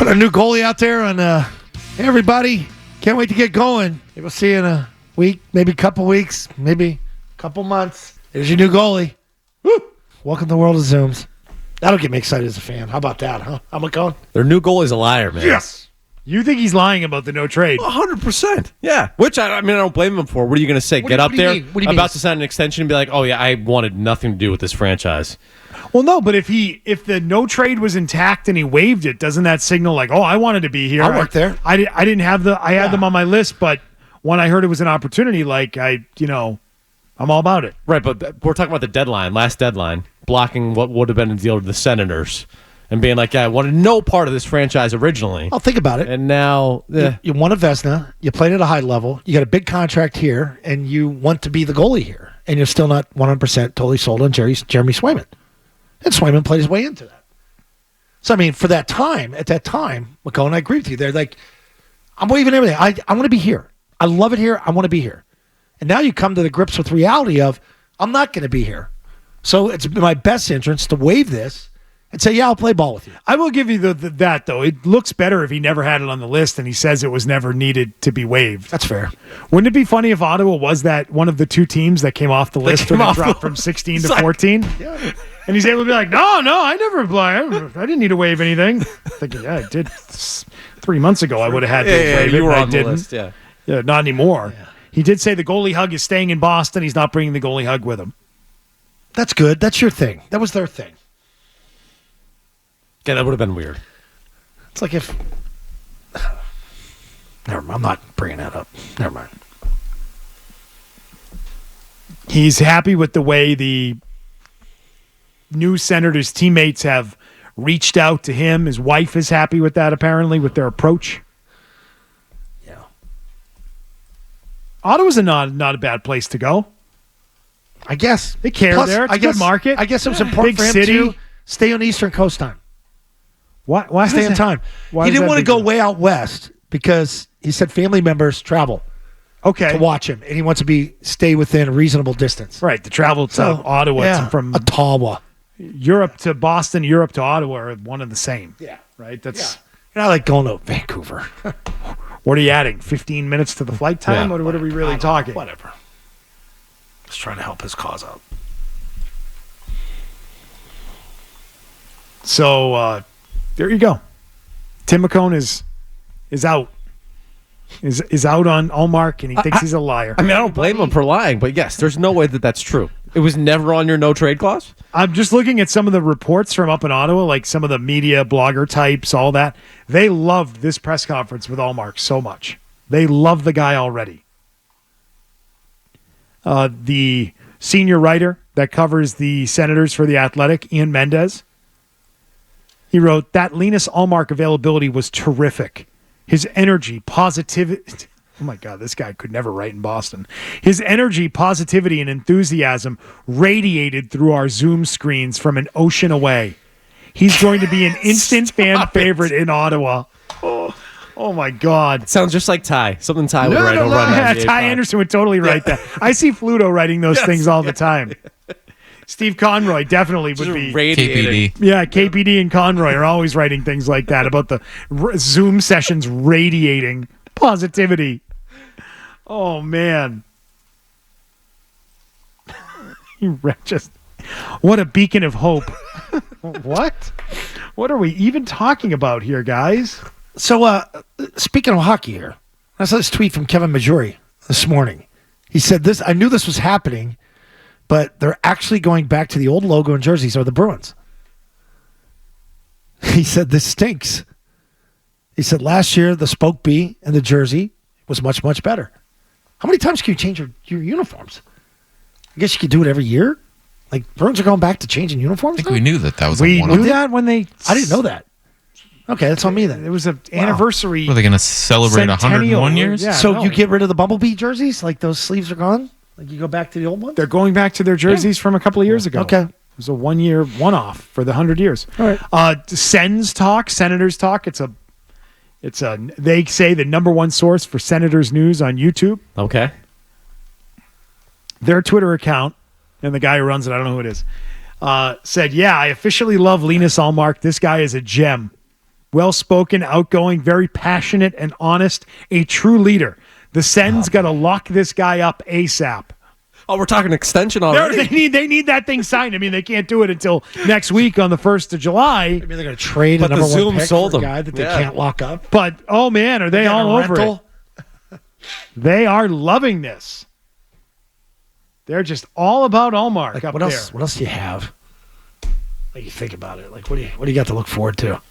Got a new goalie out there, and hey, everybody, can't wait to get going. Maybe we'll see you in a week, maybe a couple weeks, maybe a couple months. There's your new goalie. Woo! Welcome to the world of Zooms. That'll get me excited as a fan. How about that, huh? How McKone? Their new goalie's a liar, man. Yes. You think he's lying about the no trade? 100%. Yeah. Which, I don't blame him for. What are you going to say? What Get do up you there, mean? What do you mean? about to sign an extension and be like, oh, yeah, I wanted nothing to do with this franchise. Well, no, but if the no trade was intact and he waived it, doesn't that signal like, oh, I wanted to be here? I worked there. I didn't have I had them on my list, but when I heard it was an opportunity, like I'm all about it. Right, but we're talking about the deadline, last deadline, blocking what would have been a deal with the Senators and being like, yeah, I wanted no part of this franchise originally. I'll think about it. And now, You won a Vesna. You played at a high level. You got a big contract here, and you want to be the goalie here. And you're still not 100% totally sold on Jeremy Swayman. And Swayman played his way into that. So, I mean, at that time, McKone, I agree with you. They're like, I'm waiving everything. I want to be here. I love it here. I want to be here. And now you come to the grips with reality of, I'm not going to be here. So it's in my best interest to waive this and say, yeah, I'll play ball with you. I will give you that, though. It looks better if he never had it on the list and he says it was never needed to be waived. That's fair. Wouldn't it be funny if Ottawa was that one of the two teams that came off the list when it dropped from 16 to 14? Yeah. And he's able to be like, no, I never applied. I didn't need to waive anything. Thinking, yeah, I did 3 months ago. I would have had to waive it. You were I on the didn't. list, yeah. Yeah, not anymore. Yeah. He did say the goalie hug is staying in Boston. He's not bringing the goalie hug with him. That's good. That's your thing. That was their thing. Yeah, that would have been weird. It's like if... Never mind. I'm not bringing that up. Never mind. He's happy with the way the new Senators teammates have reached out to him. His wife is happy with that, apparently, with their approach. Yeah. Ottawa's not a bad place to go. I guess. They care there. It's a good market. I guess it was important Big for him city. to stay on Eastern Coast time. Why Stay on time. He didn't want to go way out west because he said family members travel to watch him, and he wants to stay within a reasonable distance. Right, to travel to Ottawa from Ottawa. Europe to Boston, Europe to Ottawa are one and the same. Yeah. Right? That's You're not like going to Vancouver. What are you adding? 15 minutes to the flight time? Yeah. What are we really talking? Whatever. Just trying to help his cause out. So there you go. Tim McKone is out. Is out on Ullmark, and he thinks he's a liar. I mean, I don't blame him for lying, but yes, there's no way that that's true. It was never on your no trade clause? I'm just looking at some of the reports from up in Ottawa, like some of the media blogger types, all that. They loved this press conference with Ullmark so much. They love the guy already. The senior writer that covers the Senators for The Athletic, Ian Mendez, he wrote, that Linus Ullmark availability was terrific. His energy, positivity... Oh, my God, this guy could never write in Boston. His energy, positivity, and enthusiasm radiated through our Zoom screens from an ocean away. He's going to be an instant fan favorite in Ottawa. Oh, my God. Sounds just like Ty. Something Ty would write over on Yeah, 98.5. Ty Anderson would totally write that. I see Fluto writing those things all the time. Steve Conroy definitely would be. Radiating. KPD. Yeah, KPD and Conroy are always writing things like that about the Zoom sessions radiating positivity. Oh, man. Just what a beacon of hope. What? What are we even talking about here, guys? So, speaking of hockey here, I saw this tweet from Kevin Majori this morning. He said this, I knew this was happening, but they're actually going back to the old logo and jerseys of the Bruins. He said, this stinks. He said, last year, the Spoke B and the jersey was much, much better. How many times can you change your uniforms? I guess you could do it every year. Like, Bruins are going back to changing uniforms I think now? we knew that was We a knew one-off. that when they... I didn't know that. Okay, that's on me then. It was an anniversary. Were they going to celebrate Centennial. 101 years? Yeah. So no. you get rid of the Bumblebee jerseys? Like those sleeves are gone? Like you go back to the old ones? They're going back to their jerseys from a couple of years ago. Okay. It was a 1 year one-off for the 100 years. All right. Sens talk, Senators talk. It's a they say the number one source for Senators news on YouTube. Okay. Their Twitter account, and the guy who runs it, I don't know who it is, said, yeah, I officially love Linus Ullmark. This guy is a gem. well-spoken, outgoing, very passionate and honest, a true leader. The Sens got to lock this guy up ASAP. Oh, we're talking extension already. They need that thing signed. I mean, they can't do it until next week on the 1st of July. I mean, they're going to trade a But the number one Zoom pick sold for a him. guy that they Yeah. can't lock up. But, oh, man, are they Getting all a over rental. it. They are loving this. They're just all about Ullmark Like, up what there. else? What else do you have? Like, you think about it. Like, what do you got to look forward to?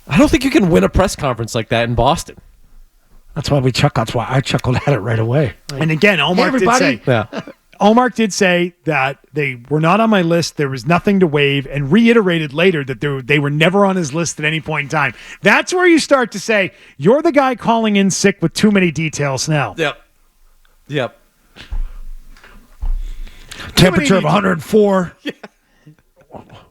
I don't think you can win a press conference like that in Boston. That's why we chuckled. That's why I chuckled at it right away. Like, And again, Ullmark did say, Yeah. Ullmark did say that they were not on my list. There was nothing to waive, and reiterated later that they were never on his list at any point in time. That's where you start to say, you're the guy calling in sick with too many details now. Yep. temperature of 104.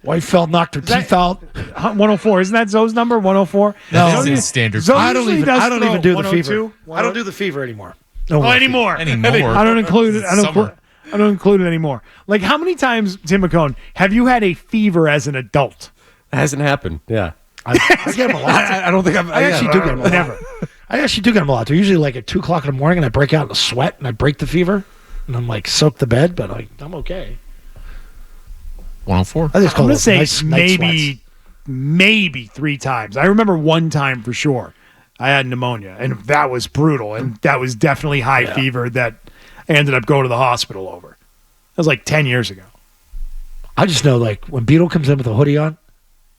Whitefeld knocked her teeth out. 104. Isn't that Zoe's number? 104? That's his standard. Zoe I don't usually even. does I don't throw even do the 102. fever. I don't do the fever anymore. No Oh, more anymore. Anymore. I don't include it. Summer. I don't include it anymore. Like, how many times, Tim McKone, have you had a fever as an adult? It hasn't happened. Yeah. I get them a lot. I don't think I actually do get them a lot. Never. I actually do get them a lot. They're usually like at 2 o'clock in the morning, and I break out in a sweat, and I break the fever, and I'm like soak the bed, but I'm okay. 104. I just I'm call going it to say nice night sweats. maybe 3 times. I remember one time for sure I had pneumonia, and that was brutal, and that was definitely high fever that I ended up going to the hospital over. That was like 10 years ago. I just know, like, when Beetle comes in with a hoodie on,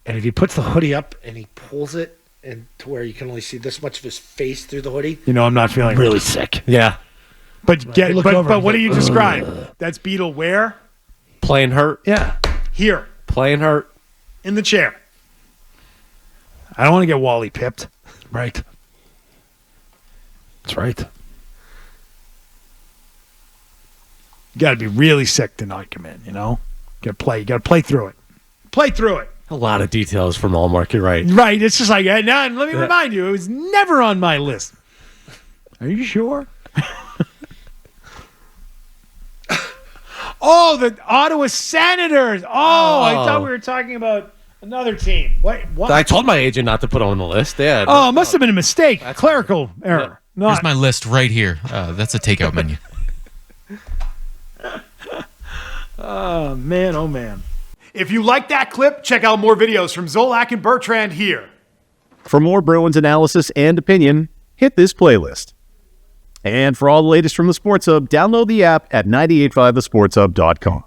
and if he puts the hoodie up and he pulls it and to where you can only see this much of his face through the hoodie, You know, I'm not feeling really sick. Yeah. But look over but and what go, do you describe? That's Beetle where? Playing hurt. Yeah. Here, Playing hurt. in the chair. I don't want to get Wally pipped. Right. That's right. You got to be really sick to not come in, you know? You got to play through it. Play through it. A lot of details from Ullmark. You're right. Right. It's just like, now, let me remind you, it was never on my list. Are you sure? Oh, the Ottawa Senators. Oh, I thought we were talking about another team. Wait, what? I told my agent not to put on the list. Yeah. Oh, it must have been a mistake. Clerical error. Here's Not. my list right here. That's a takeout menu. Oh, man, oh, man. If you like that clip, check out more videos from Zolak and Bertrand here. For more Bruins analysis and opinion, hit this playlist. And for all the latest from the Sports Hub, download the app at 985thesportshub.com.